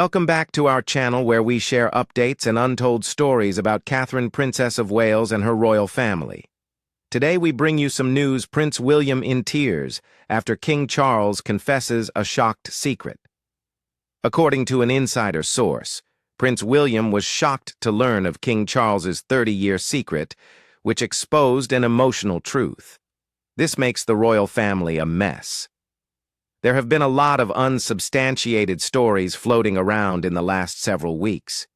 Welcome back to our channel where we share updates and untold stories about Catherine, Princess of Wales and her royal family. Today we bring you some news: Prince William in tears after King Charles confesses a shocked secret. According to an insider source, Prince William was shocked to learn of King Charles's 30-year secret, which exposed an emotional truth. This makes the royal family a mess. There have been a lot of unsubstantiated stories floating around in the last several weeks.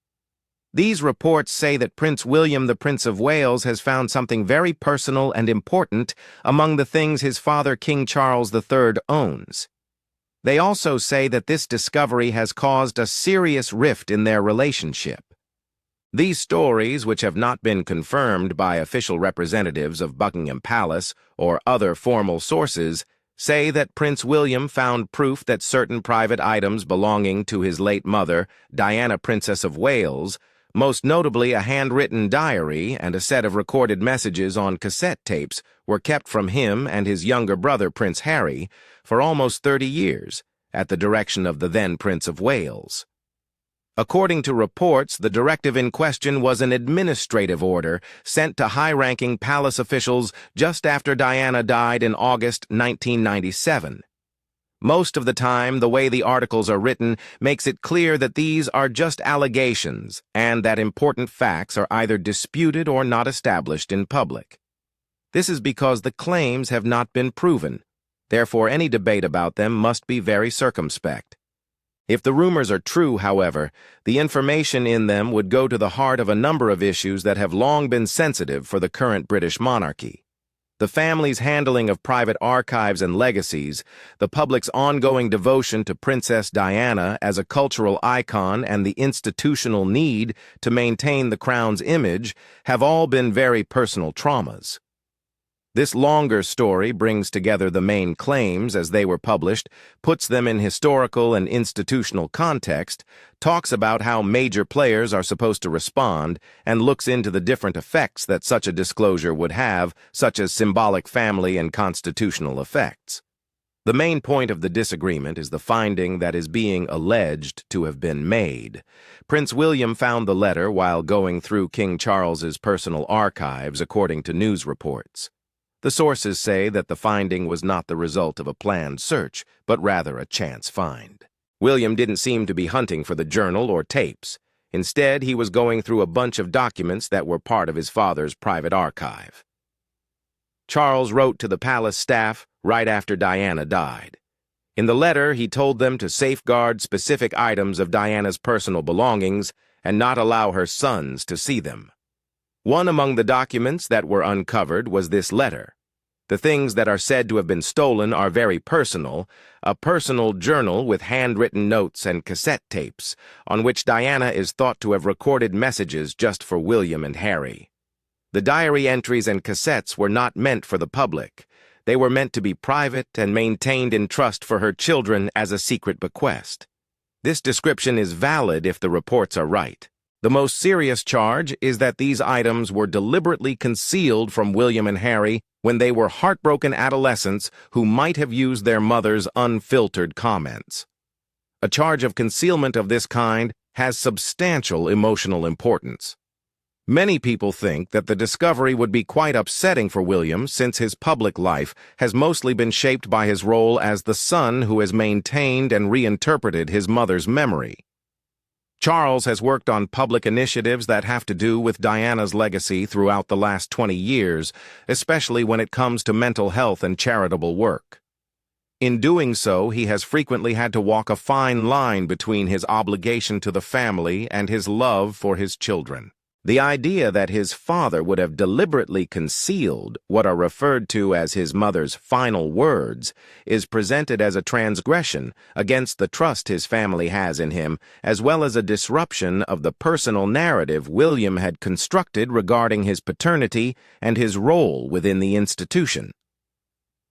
These reports say that Prince William, the Prince of Wales, has found something very personal and important among the things his father, King Charles III, owns. They also say that this discovery has caused a serious rift in their relationship. These stories, which have not been confirmed by official representatives of Buckingham Palace or other formal sources, say that Prince William found proof that certain private items belonging to his late mother, Diana, Princess of Wales, most notably a handwritten diary and a set of recorded messages on cassette tapes, were kept from him and his younger brother, Prince Harry, for almost 30 years, at the direction of the then Prince of Wales. According to reports, the directive in question was an administrative order sent to high-ranking palace officials just after Diana died in August 1997. Most of the time, the way the articles are written makes it clear that these are just allegations and that important facts are either disputed or not established in public. This is because the claims have not been proven. Therefore, any debate about them must be very circumspect. If the rumors are true, however, the information in them would go to the heart of a number of issues that have long been sensitive for the current British monarchy. The family's handling of private archives and legacies, the public's ongoing devotion to Princess Diana as a cultural icon, and the institutional need to maintain the crown's image have all been very personal traumas. This longer story brings together the main claims as they were published, puts them in historical and institutional context, talks about how major players are supposed to respond, and looks into the different effects that such a disclosure would have, such as symbolic family and constitutional effects. The main point of the disagreement is the finding that is being alleged to have been made. Prince William found the letter while going through King Charles's personal archives, according to news reports. The sources say that the finding was not the result of a planned search, but rather a chance find. William didn't seem to be hunting for the journal or tapes. Instead, he was going through a bunch of documents that were part of his father's private archive. Charles wrote to the palace staff right after Diana died. In the letter, he told them to safeguard specific items of Diana's personal belongings and not allow her sons to see them. One among the documents that were uncovered was this letter. The things that are said to have been stolen are very personal: a personal journal with handwritten notes and cassette tapes, on which Diana is thought to have recorded messages just for William and Harry. The diary entries and cassettes were not meant for the public. They were meant to be private and maintained in trust for her children as a secret bequest. This description is valid if the reports are right. The most serious charge is that these items were deliberately concealed from William and Harry when they were heartbroken adolescents who might have used their mother's unfiltered comments. A charge of concealment of this kind has substantial emotional importance. Many people think that the discovery would be quite upsetting for William, since his public life has mostly been shaped by his role as the son who has maintained and reinterpreted his mother's memory. Charles has worked on public initiatives that have to do with Diana's legacy throughout the last 20 years, especially when it comes to mental health and charitable work. In doing so, he has frequently had to walk a fine line between his obligation to the family and his love for his children. The idea that his father would have deliberately concealed what are referred to as his mother's final words is presented as a transgression against the trust his family has in him, as well as a disruption of the personal narrative William had constructed regarding his paternity and his role within the institution.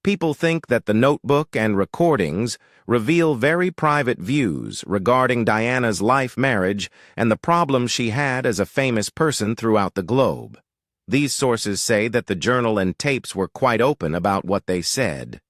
People think that the notebook and recordings reveal very private views regarding Diana's life, marriage, and the problems she had as a famous person throughout the globe. These sources say that the journal and tapes were quite open about what they said.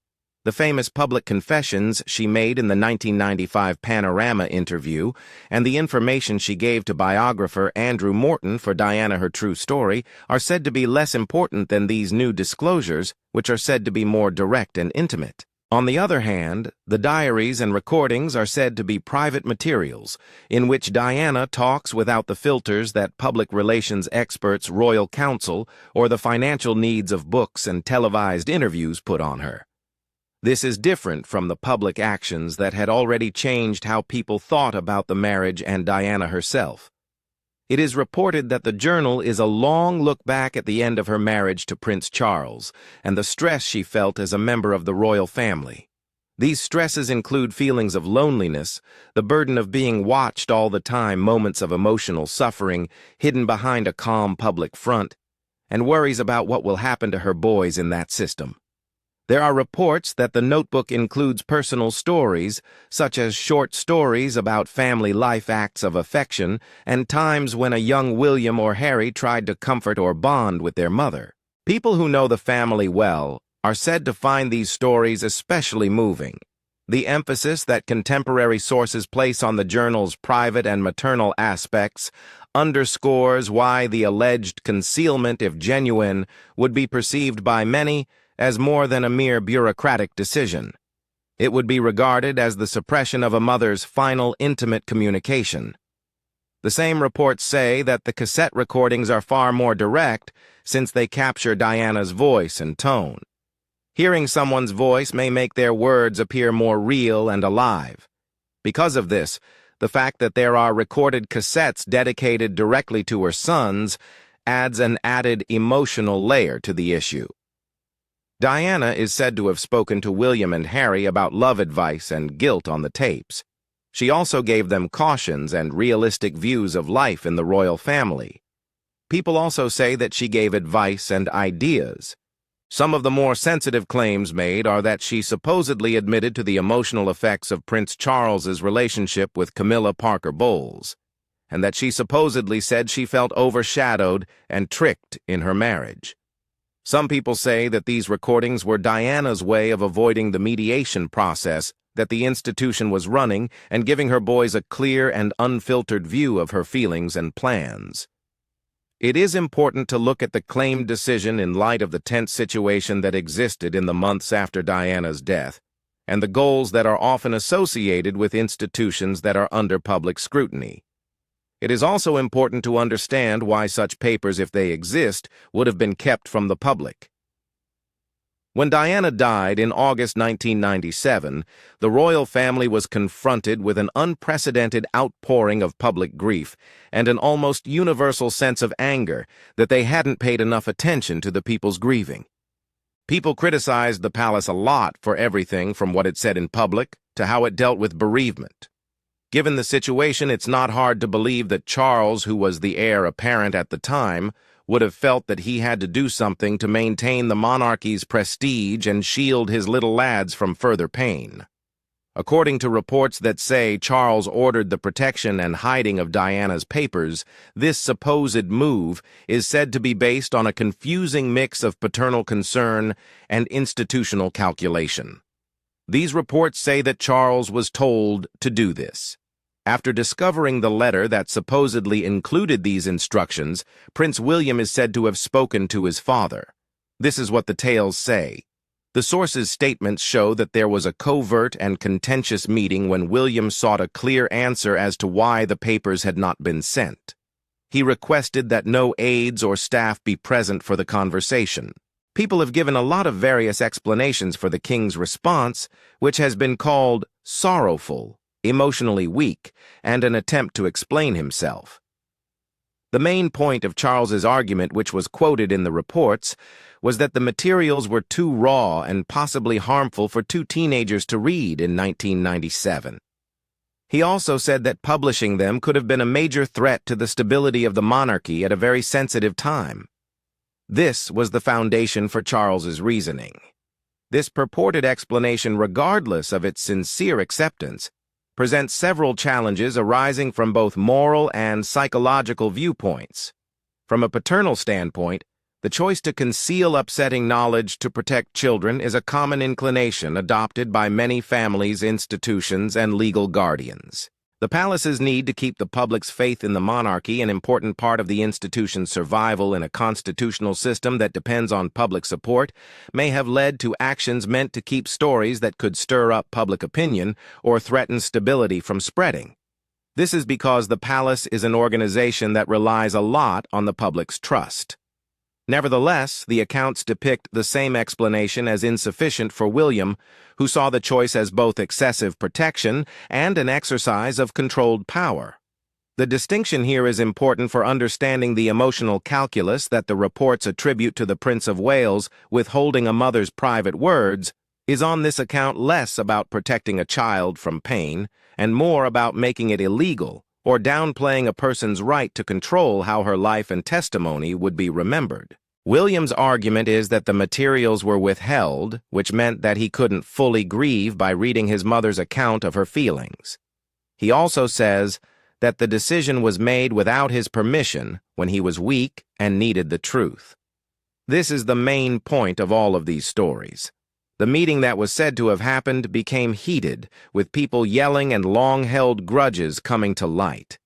The famous public confessions she made in the 1995 Panorama interview and the information she gave to biographer Andrew Morton for Diana Her True Story are said to be less important than these new disclosures, which are said to be more direct and intimate. On the other hand, the diaries and recordings are said to be private materials, in which Diana talks without the filters that public relations experts, royal counsel, or the financial needs of books and televised interviews put on her. This is different from the public actions that had already changed how people thought about the marriage and Diana herself. It is reported that the journal is a long look back at the end of her marriage to Prince Charles and the stress she felt as a member of the royal family. These stresses include feelings of loneliness, the burden of being watched all the time, moments of emotional suffering hidden behind a calm public front, and worries about what will happen to her boys in that system. There are reports that the notebook includes personal stories, such as short stories about family life, acts of affection, and times when a young William or Harry tried to comfort or bond with their mother. People who know the family well are said to find these stories especially moving. The emphasis that contemporary sources place on the journal's private and maternal aspects underscores why the alleged concealment, if genuine, would be perceived by many as more than a mere bureaucratic decision. It would be regarded as the suppression of a mother's final intimate communication. The same reports say that the cassette recordings are far more direct since they capture Diana's voice and tone. Hearing someone's voice may make their words appear more real and alive. Because of this, the fact that there are recorded cassettes dedicated directly to her sons adds an added emotional layer to the issue. Diana is said to have spoken to William and Harry about love advice and guilt on the tapes. She also gave them cautions and realistic views of life in the royal family. People also say that she gave advice and ideas. Some of the more sensitive claims made are that she supposedly admitted to the emotional effects of Prince Charles's relationship with Camilla Parker Bowles, and that she supposedly said she felt overshadowed and tricked in her marriage. Some people say that these recordings were Diana's way of avoiding the mediation process that the institution was running and giving her boys a clear and unfiltered view of her feelings and plans. It is important to look at the claimed decision in light of the tense situation that existed in the months after Diana's death, and the goals that are often associated with institutions that are under public scrutiny. It is also important to understand why such papers, if they exist, would have been kept from the public. When Diana died in August 1997, the royal family was confronted with an unprecedented outpouring of public grief and an almost universal sense of anger that they hadn't paid enough attention to the people's grieving. People criticized the palace a lot for everything from what it said in public to how it dealt with bereavement. Given the situation, it's not hard to believe that Charles, who was the heir apparent at the time, would have felt that he had to do something to maintain the monarchy's prestige and shield his little lads from further pain. According to reports that say Charles ordered the protection and hiding of Diana's papers, this supposed move is said to be based on a confusing mix of paternal concern and institutional calculation. These reports say that Charles was told to do this. After discovering the letter that supposedly included these instructions, Prince William is said to have spoken to his father. This is what the tales say. The sources' statements show that there was a covert and contentious meeting when William sought a clear answer as to why the papers had not been sent. He requested that no aides or staff be present for the conversation. People have given a lot of various explanations for the king's response, which has been called sorrowful, emotionally weak, and an attempt to explain himself. The main point of Charles's argument, which was quoted in the reports, was that the materials were too raw and possibly harmful for two teenagers to read in 1997. He also said that publishing them could have been a major threat to the stability of the monarchy at a very sensitive time. This was the foundation for Charles's reasoning. This purported explanation, regardless of its sincere acceptance, presents several challenges arising from both moral and psychological viewpoints. From a paternal standpoint, The choice to conceal upsetting knowledge to protect children is a common inclination adopted by many families, institutions, and legal guardians. The palace's need to keep the public's faith in the monarchy an important part of the institution's survival in a constitutional system that depends on public support may have led to actions meant to keep stories that could stir up public opinion or threaten stability from spreading. This is because the palace is an organization that relies a lot on the public's trust. Nevertheless, the accounts depict the same explanation as insufficient for William, who saw the choice as both excessive protection and an exercise of controlled power. The distinction here is important for understanding the emotional calculus that the reports attribute to the Prince of Wales withholding a mother's private words is on this account less about protecting a child from pain and more about making it illegal or downplaying a person's right to control how her life and testimony would be remembered. William's argument is that the materials were withheld, which meant that he couldn't fully grieve by reading his mother's account of her feelings. He also says that the decision was made without his permission when he was weak and needed the truth. This is the main point of all of these stories. The meeting that was said to have happened became heated, with people yelling and long-held grudges coming to light.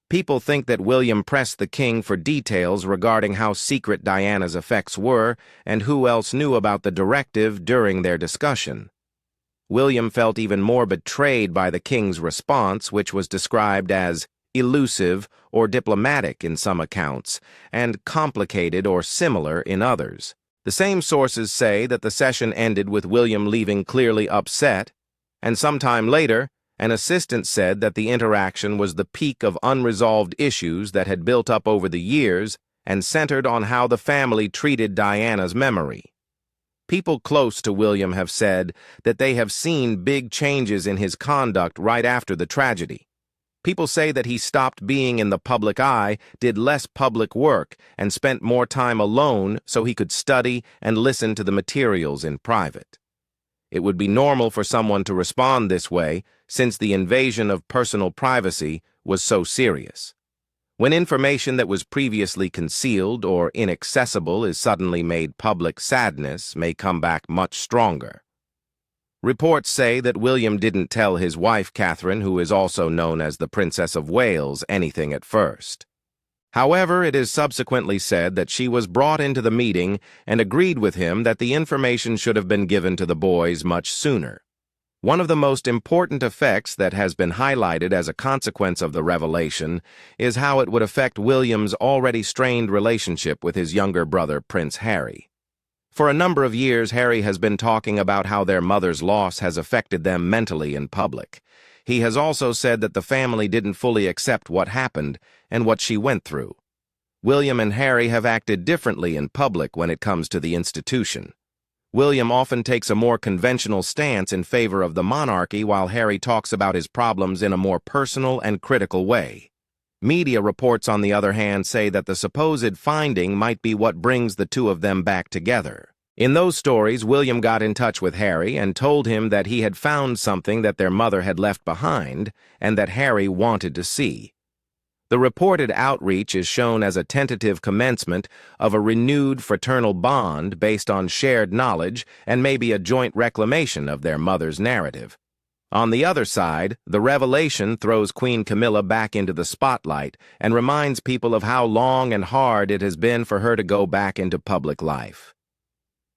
People think that William pressed the king for details regarding how secret Diana's effects were and who else knew about the directive during their discussion. William felt even more betrayed by the king's response, which was described as elusive or diplomatic in some accounts, and complicated or similar in others. The same sources say that the session ended with William leaving clearly upset, and sometime later, an assistant said that the interaction was the peak of unresolved issues that had built up over the years and centered on how the family treated Diana's memory. People close to William have said that they have seen big changes in his conduct right after the tragedy. People say that he stopped being in the public eye, did less public work, and spent more time alone so he could study and listen to the materials in private. It would be normal for someone to respond this way, since the invasion of personal privacy was so serious. When information that was previously concealed or inaccessible is suddenly made public, sadness may come back much stronger. Reports say that William didn't tell his wife, Catherine, who is also known as the Princess of Wales, anything at first. However, it is subsequently said that she was brought into the meeting and agreed with him that the information should have been given to the boys much sooner. One of the most important effects that has been highlighted as a consequence of the revelation is how it would affect William's already strained relationship with his younger brother, Prince Harry. For a number of years, Harry has been talking about how their mother's loss has affected them mentally in public. He has also said that the family didn't fully accept what happened and what she went through. William and Harry have acted differently in public when it comes to the institution. William often takes a more conventional stance in favor of the monarchy, while Harry talks about his problems in a more personal and critical way. Media reports, on the other hand, say that the supposed finding might be what brings the two of them back together. In those stories, William got in touch with Harry and told him that he had found something that their mother had left behind and that Harry wanted to see. The reported outreach is shown as a tentative commencement of a renewed fraternal bond based on shared knowledge and maybe a joint reclamation of their mother's narrative. On the other side, the revelation throws Queen Camilla back into the spotlight and reminds people of how long and hard it has been for her to go back into public life.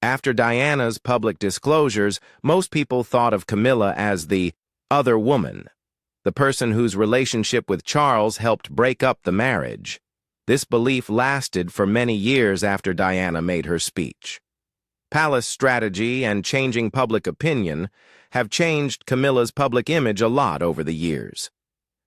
After Diana's public disclosures, most people thought of Camilla as the other woman, the person whose relationship with Charles helped break up the marriage. This belief lasted for many years after Diana made her speech. Palace strategy and changing public opinion have changed Camilla's public image a lot over the years.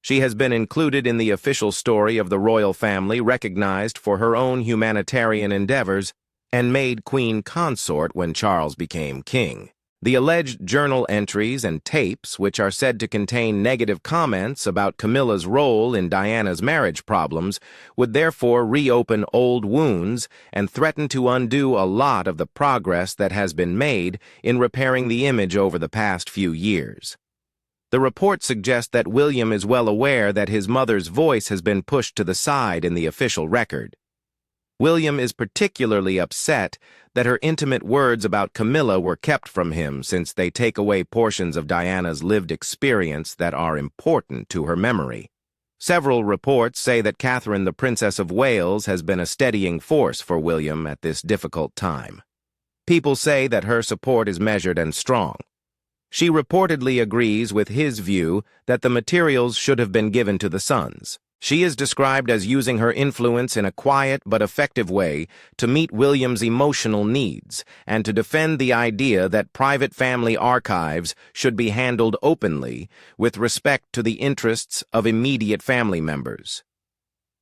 She has been included in the official story of the royal family, recognized for her own humanitarian endeavors, and made queen consort when Charles became king. The alleged journal entries and tapes, which are said to contain negative comments about Camilla's role in Diana's marriage problems, would therefore reopen old wounds and threaten to undo a lot of the progress that has been made in repairing the image over the past few years. The report suggests that William is well aware that his mother's voice has been pushed to the side in the official record. William is particularly upset that her intimate words about Camilla were kept from him, since they take away portions of Diana's lived experience that are important to her memory. Several reports say that Catherine, the Princess of Wales, has been a steadying force for William at this difficult time. People say that her support is measured and strong. She reportedly agrees with his view that the materials should have been given to the sons. She is described as using her influence in a quiet but effective way to meet William's emotional needs and to defend the idea that private family archives should be handled openly with respect to the interests of immediate family members.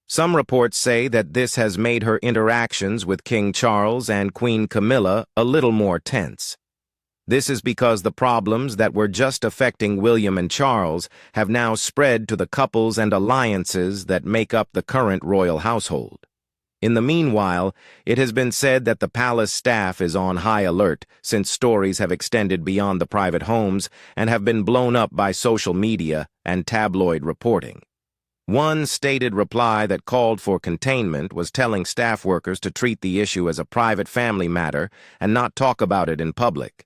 Some reports say that this has made her interactions with King Charles and Queen Camilla a little more tense. This is because the problems that were just affecting William and Charles have now spread to the couples and alliances that make up the current royal household. In the meanwhile, it has been said that the palace staff is on high alert since stories have extended beyond the private homes and have been blown up by social media and tabloid reporting. One stated reply that called for containment was telling staff workers to treat the issue as a private family matter and not talk about it in public.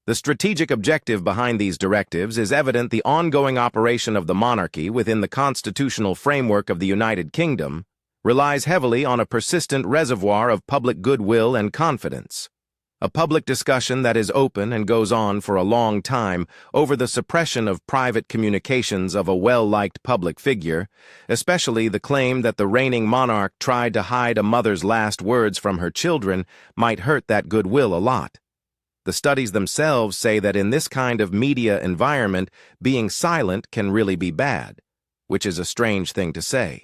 The strategic objective behind these directives is evident: the ongoing operation of the monarchy within the constitutional framework of the United Kingdom relies heavily on a persistent reservoir of public goodwill and confidence. A public discussion that is open and goes on for a long time over the suppression of private communications of a well-liked public figure, especially the claim that the reigning monarch tried to hide a mother's last words from her children, might hurt that goodwill a lot. The studies themselves say that in this kind of media environment, being silent can really be bad, which is a strange thing to say.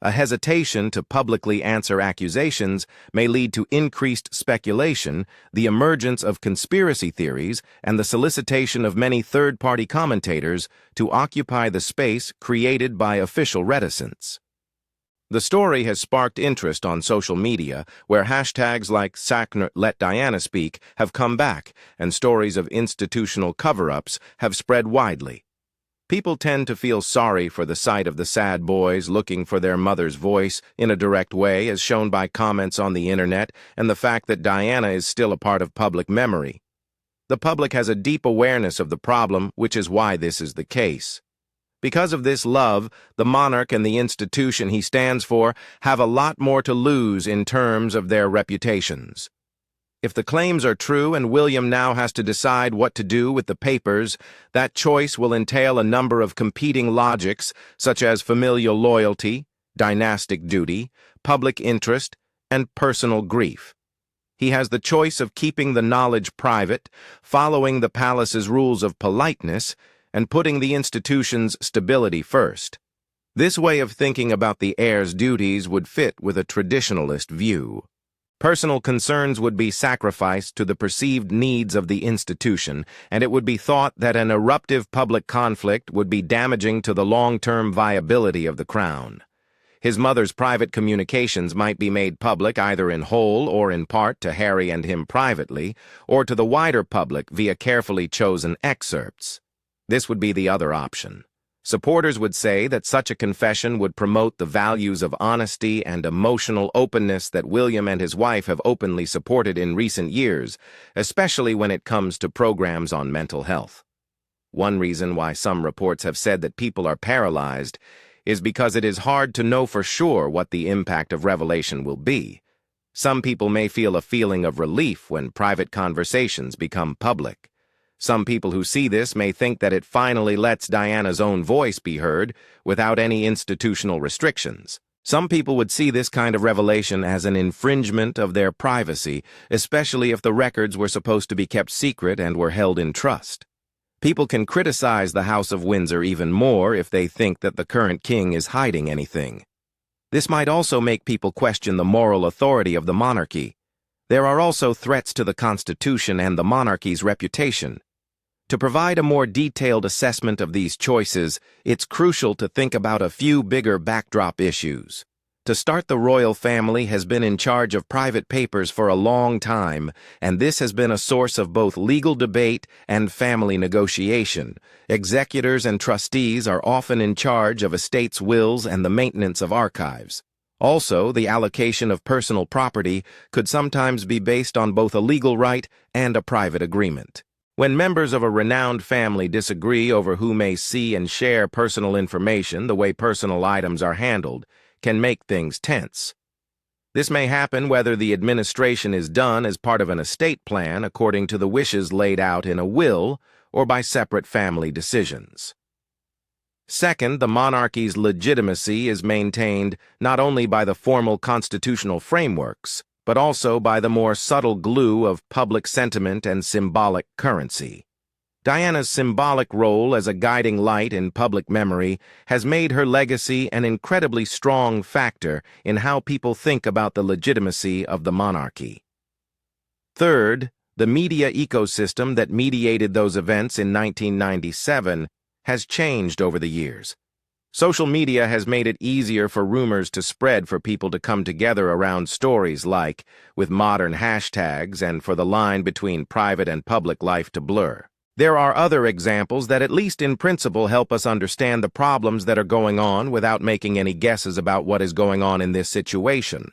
A hesitation to publicly answer accusations may lead to increased speculation, the emergence of conspiracy theories, and the solicitation of many third-party commentators to occupy the space created by official reticence. The story has sparked interest on social media, where hashtags like #LetDianaSpeak have come back, and stories of institutional cover-ups have spread widely. People tend to feel sorry for the sight of the sad boys looking for their mother's voice in a direct way, as shown by comments on the internet and the fact that Diana is still a part of public memory. The public has a deep awareness of the problem, which is why this is the case. Because of this love, the monarch and the institution he stands for have a lot more to lose in terms of their reputations. If the claims are true and William now has to decide what to do with the papers, that choice will entail a number of competing logics, such as familial loyalty, dynastic duty, public interest, and personal grief. He has the choice of keeping the knowledge private, following the palace's rules of politeness, and putting the institution's stability first. This way of thinking about the heir's duties would fit with a traditionalist view. Personal concerns would be sacrificed to the perceived needs of the institution, and it would be thought that an eruptive public conflict would be damaging to the long-term viability of the crown. His mother's private communications might be made public either in whole or in part to Harry and him privately, or to the wider public via carefully chosen excerpts. This would be the other option. Supporters would say that such a confession would promote the values of honesty and emotional openness that William and his wife have openly supported in recent years, especially when it comes to programs on mental health. One reason why some reports have said that people are paralyzed is because it is hard to know for sure what the impact of revelation will be. Some people may feel a feeling of relief when private conversations become public. Some people who see this may think that it finally lets Diana's own voice be heard without any institutional restrictions. Some people would see this kind of revelation as an infringement of their privacy, especially if the records were supposed to be kept secret and were held in trust. People can criticize the House of Windsor even more if they think that the current king is hiding anything. This might also make people question the moral authority of the monarchy. There are also threats to the Constitution and the monarchy's reputation. To provide a more detailed assessment of these choices, it's crucial to think about a few bigger backdrop issues. To start, the royal family has been in charge of private papers for a long time, and this has been a source of both legal debate and family negotiation. Executors and trustees are often in charge of estates' wills and the maintenance of archives. Also, the allocation of personal property could sometimes be based on both a legal right and a private agreement. When members of a renowned family disagree over who may see and share personal information, the way personal items are handled can make things tense. This may happen whether the administration is done as part of an estate plan according to the wishes laid out in a will or by separate family decisions. Second, the monarchy's legitimacy is maintained not only by the formal constitutional frameworks, but also by the more subtle glue of public sentiment and symbolic currency. Diana's symbolic role as a guiding light in public memory has made her legacy an incredibly strong factor in how people think about the legitimacy of the monarchy. Third, the media ecosystem that mediated those events in 1997 has changed over the years. Social media has made it easier for rumors to spread, for people to come together around stories like, with modern hashtags, and for the line between private and public life to blur. There are other examples that, at least in principle, help us understand the problems that are going on without making any guesses about what is going on in this situation.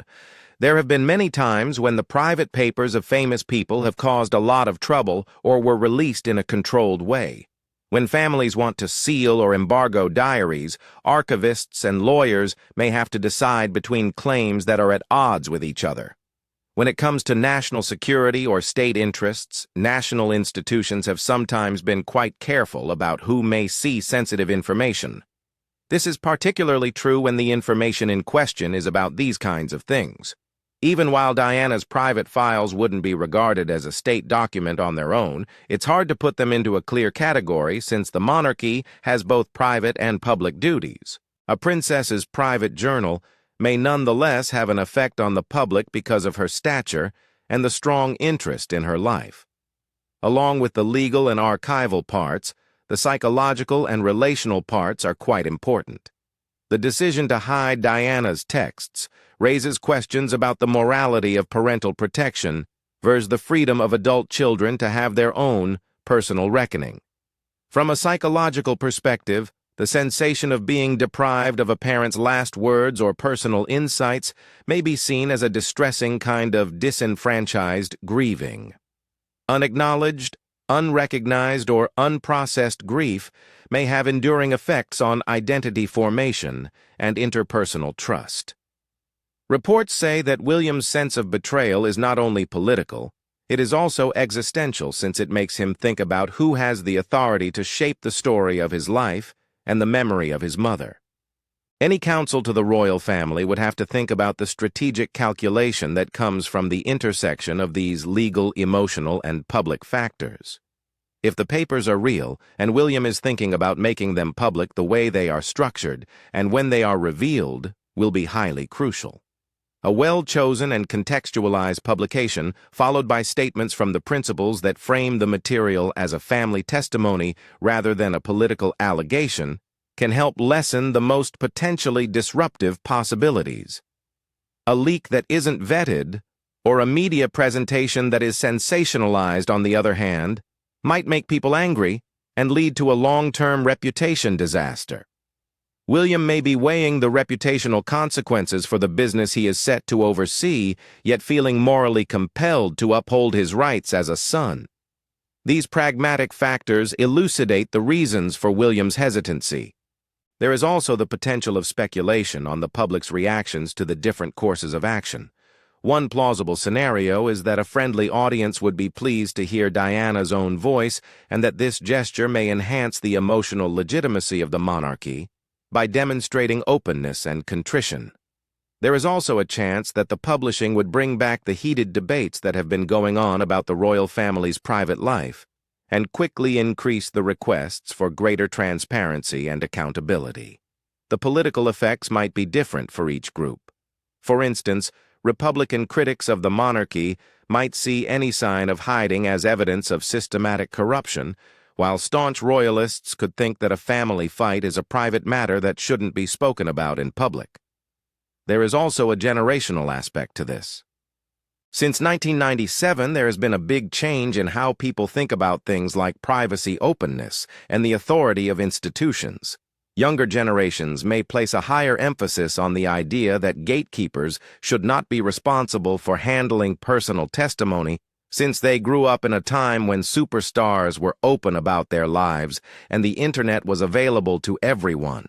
There have been many times when the private papers of famous people have caused a lot of trouble or were released in a controlled way. When families want to seal or embargo diaries, archivists and lawyers may have to decide between claims that are at odds with each other. When it comes to national security or state interests, national institutions have sometimes been quite careful about who may see sensitive information. This is particularly true when the information in question is about these kinds of things. Even while Diana's private files wouldn't be regarded as a state document on their own, it's hard to put them into a clear category since the monarchy has both private and public duties. A princess's private journal may nonetheless have an effect on the public because of her stature and the strong interest in her life. Along with the legal and archival parts, the psychological and relational parts are quite important. The decision to hide Diana's texts raises questions about the morality of parental protection versus the freedom of adult children to have their own personal reckoning. From a psychological perspective, the sensation of being deprived of a parent's last words or personal insights may be seen as a distressing kind of disenfranchised grieving. Unacknowledged, unrecognized, or unprocessed grief may have enduring effects on identity formation and interpersonal trust. Reports say that William's sense of betrayal is not only political, it is also existential, since it makes him think about who has the authority to shape the story of his life and the memory of his mother. Any counsel to the royal family would have to think about the strategic calculation that comes from the intersection of these legal, emotional, and public factors. If the papers are real, and William is thinking about making them public, the way they are structured, and when they are revealed, will be highly crucial. A well-chosen and contextualized publication, followed by statements from the principals that frame the material as a family testimony rather than a political allegation, can help lessen the most potentially disruptive possibilities. A leak that isn't vetted, or a media presentation that is sensationalized, on the other hand, might make people angry and lead to a long-term reputation disaster. William may be weighing the reputational consequences for the business he is set to oversee, yet feeling morally compelled to uphold his rights as a son. These pragmatic factors elucidate the reasons for William's hesitancy. There is also the potential of speculation on the public's reactions to the different courses of action. One plausible scenario is that a friendly audience would be pleased to hear Diana's own voice, and that this gesture may enhance the emotional legitimacy of the monarchy by demonstrating openness and contrition. There is also a chance that the publishing would bring back the heated debates that have been going on about the royal family's private life, and quickly increase the requests for greater transparency and accountability. The political effects might be different for each group. For instance, Republican critics of the monarchy might see any sign of hiding as evidence of systematic corruption, while staunch royalists could think that a family fight is a private matter that shouldn't be spoken about in public. There is also a generational aspect to this. Since 1997, there has been a big change in how people think about things like privacy, openness, and the authority of institutions. Younger generations may place a higher emphasis on the idea that gatekeepers should not be responsible for handling personal testimony, since they grew up in a time when superstars were open about their lives and the internet was available to everyone.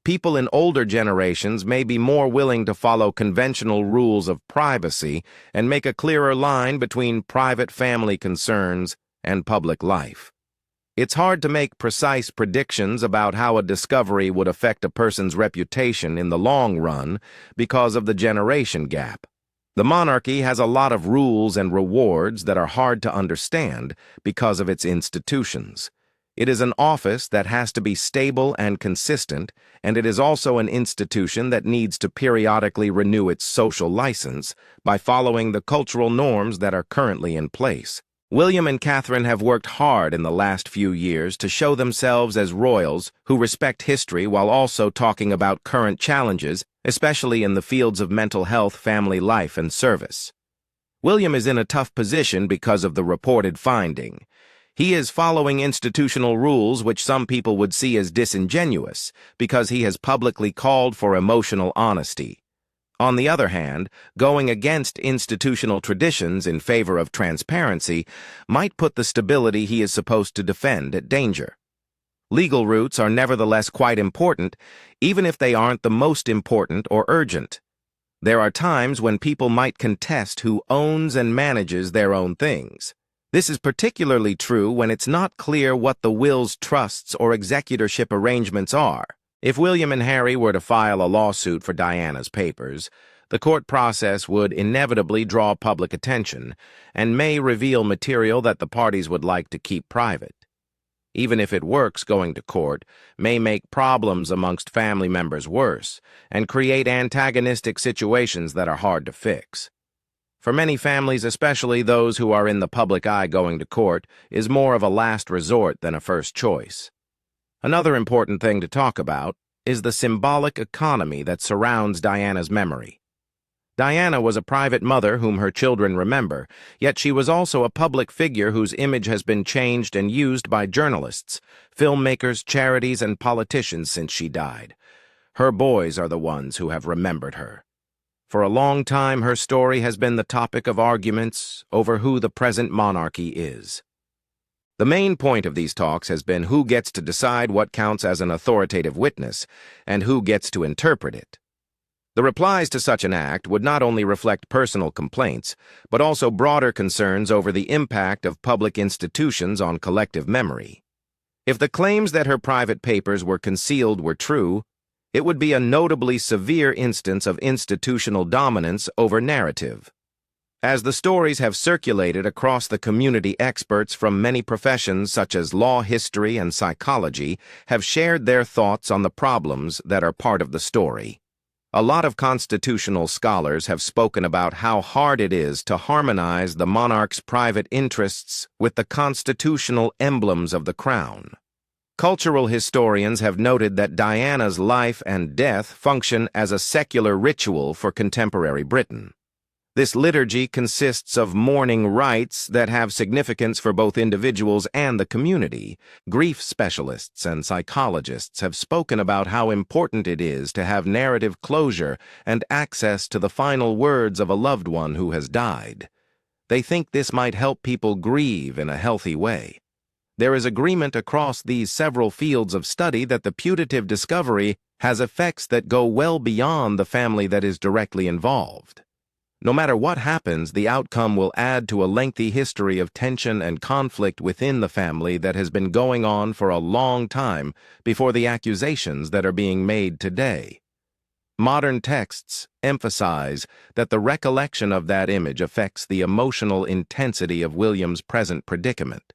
People in older generations may be more willing to follow conventional rules of privacy and make a clearer line between private family concerns and public life. It's hard to make precise predictions about how a discovery would affect a person's reputation in the long run because of the generation gap. The monarchy has a lot of rules and rewards that are hard to understand because of its institutions. It is an office that has to be stable and consistent, and it is also an institution that needs to periodically renew its social license by following the cultural norms that are currently in place. William and Catherine have worked hard in the last few years to show themselves as royals who respect history while also talking about current challenges, especially in the fields of mental health, family life, and service. William is in a tough position because of the reported finding. He is following institutional rules which some people would see as disingenuous because he has publicly called for emotional honesty. On the other hand, going against institutional traditions in favor of transparency might put the stability he is supposed to defend at danger. Legal routes are nevertheless quite important, even if they aren't the most important or urgent. There are times when people might contest who owns and manages their own things. This is particularly true when it's not clear what the will's trusts or executorship arrangements are. If William and Harry were to file a lawsuit for Diana's papers, the court process would inevitably draw public attention and may reveal material that the parties would like to keep private. Even if it works, going to court may make problems amongst family members worse and create antagonistic situations that are hard to fix. For many families, especially those who are in the public eye, going to court is more of a last resort than a first choice. Another important thing to talk about is the symbolic economy that surrounds Diana's memory. Diana was a private mother whom her children remember, yet she was also a public figure whose image has been changed and used by journalists, filmmakers, charities, and politicians since she died. Her boys are the ones who have remembered her. For a long time, her story has been the topic of arguments over who the present monarchy is. The main point of these talks has been who gets to decide what counts as an authoritative witness and who gets to interpret it. The replies to such an act would not only reflect personal complaints, but also broader concerns over the impact of public institutions on collective memory. If the claims that her private papers were concealed were true, it would be a notably severe instance of institutional dominance over narrative. As the stories have circulated across the community, experts from many professions such as law, history, and psychology have shared their thoughts on the problems that are part of the story. A lot of constitutional scholars have spoken about how hard it is to harmonize the monarch's private interests with the constitutional emblems of the crown. Cultural historians have noted that Diana's life and death function as a secular ritual for contemporary Britain. This liturgy consists of mourning rites that have significance for both individuals and the community. Grief specialists and psychologists have spoken about how important it is to have narrative closure and access to the final words of a loved one who has died. They think this might help people grieve in a healthy way. There is agreement across these several fields of study that the putative discovery has effects that go well beyond the family that is directly involved. No matter what happens, the outcome will add to a lengthy history of tension and conflict within the family that has been going on for a long time before the accusations that are being made today. Modern texts emphasize that the recollection of that image affects the emotional intensity of William's present predicament.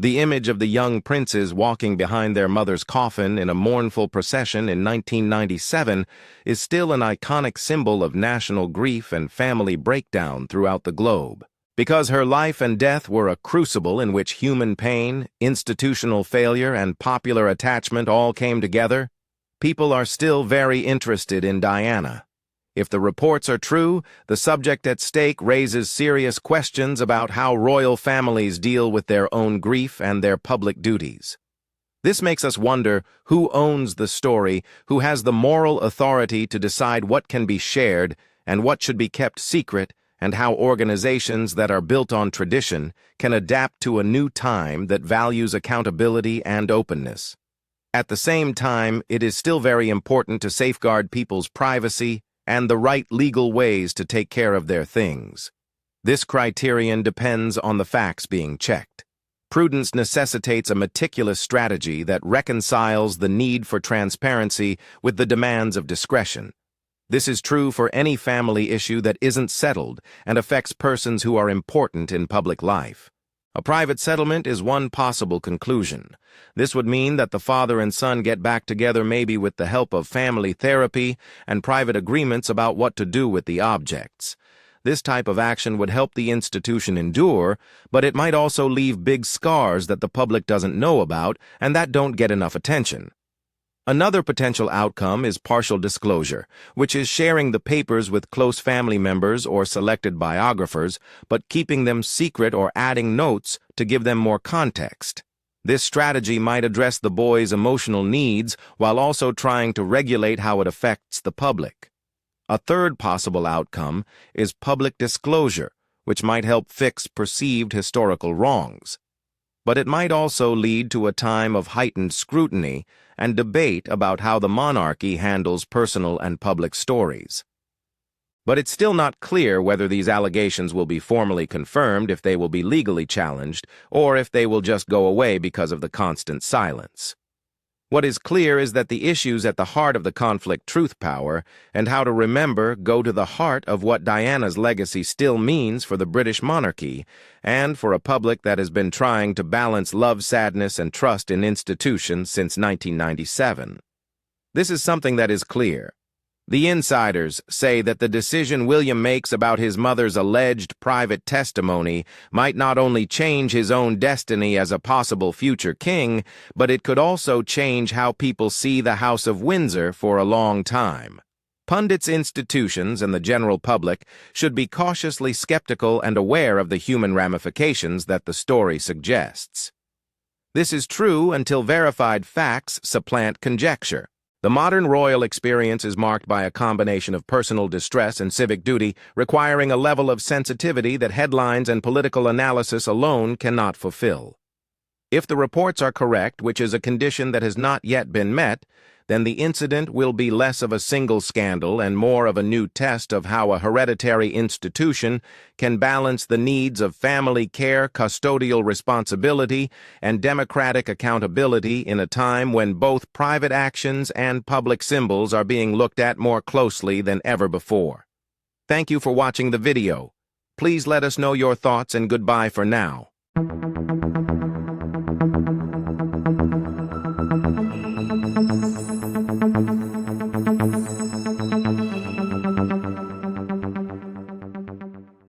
The image of the young princes walking behind their mother's coffin in a mournful procession in 1997 is still an iconic symbol of national grief and family breakdown throughout the globe. Because her life and death were a crucible in which human pain, institutional failure, and popular attachment all came together, people are still very interested in Diana. If the reports are true, the subject at stake raises serious questions about how royal families deal with their own grief and their public duties. This makes us wonder who owns the story, who has the moral authority to decide what can be shared and what should be kept secret, and how organizations that are built on tradition can adapt to a new time that values accountability and openness. At the same time, it is still very important to safeguard people's privacy and the right legal ways to take care of their things. This criterion depends on the facts being checked. Prudence necessitates a meticulous strategy that reconciles the need for transparency with the demands of discretion. This is true for any family issue that isn't settled and affects persons who are important in public life. A private settlement is one possible conclusion. This would mean that the father and son get back together, maybe with the help of family therapy and private agreements about what to do with the objects. This type of action would help the institution endure, but it might also leave big scars that the public doesn't know about and that don't get enough attention. Another potential outcome is partial disclosure, which is sharing the papers with close family members or selected biographers, but keeping them secret or adding notes to give them more context. This strategy might address the boy's emotional needs while also trying to regulate how it affects the public. A third possible outcome is public disclosure, which might help fix perceived historical wrongs. But it might also lead to a time of heightened scrutiny and debate about how the monarchy handles personal and public stories. But it's still not clear whether these allegations will be formally confirmed, if they will be legally challenged, or if they will just go away because of the constant silence. What is clear is that the issues at the heart of the conflict, truth power, and how to remember, go to the heart of what Diana's legacy still means for the British monarchy, and for a public that has been trying to balance love, sadness, and trust in institutions since 1997. This is something that is clear. The insiders say that the decision William makes about his mother's alleged private testimony might not only change his own destiny as a possible future king, but it could also change how people see the House of Windsor for a long time. Pundits, institutions, and the general public should be cautiously skeptical and aware of the human ramifications that the story suggests. This is true until verified facts supplant conjecture. The modern royal experience is marked by a combination of personal distress and civic duty, requiring a level of sensitivity that headlines and political analysis alone cannot fulfill. If the reports are correct, which is a condition that has not yet been met, then the incident will be less of a single scandal and more of a new test of how a hereditary institution can balance the needs of family care, custodial responsibility, and democratic accountability in a time when both private actions and public symbols are being looked at more closely than ever before. Thank you for watching the video. Please let us know your thoughts, and goodbye for now.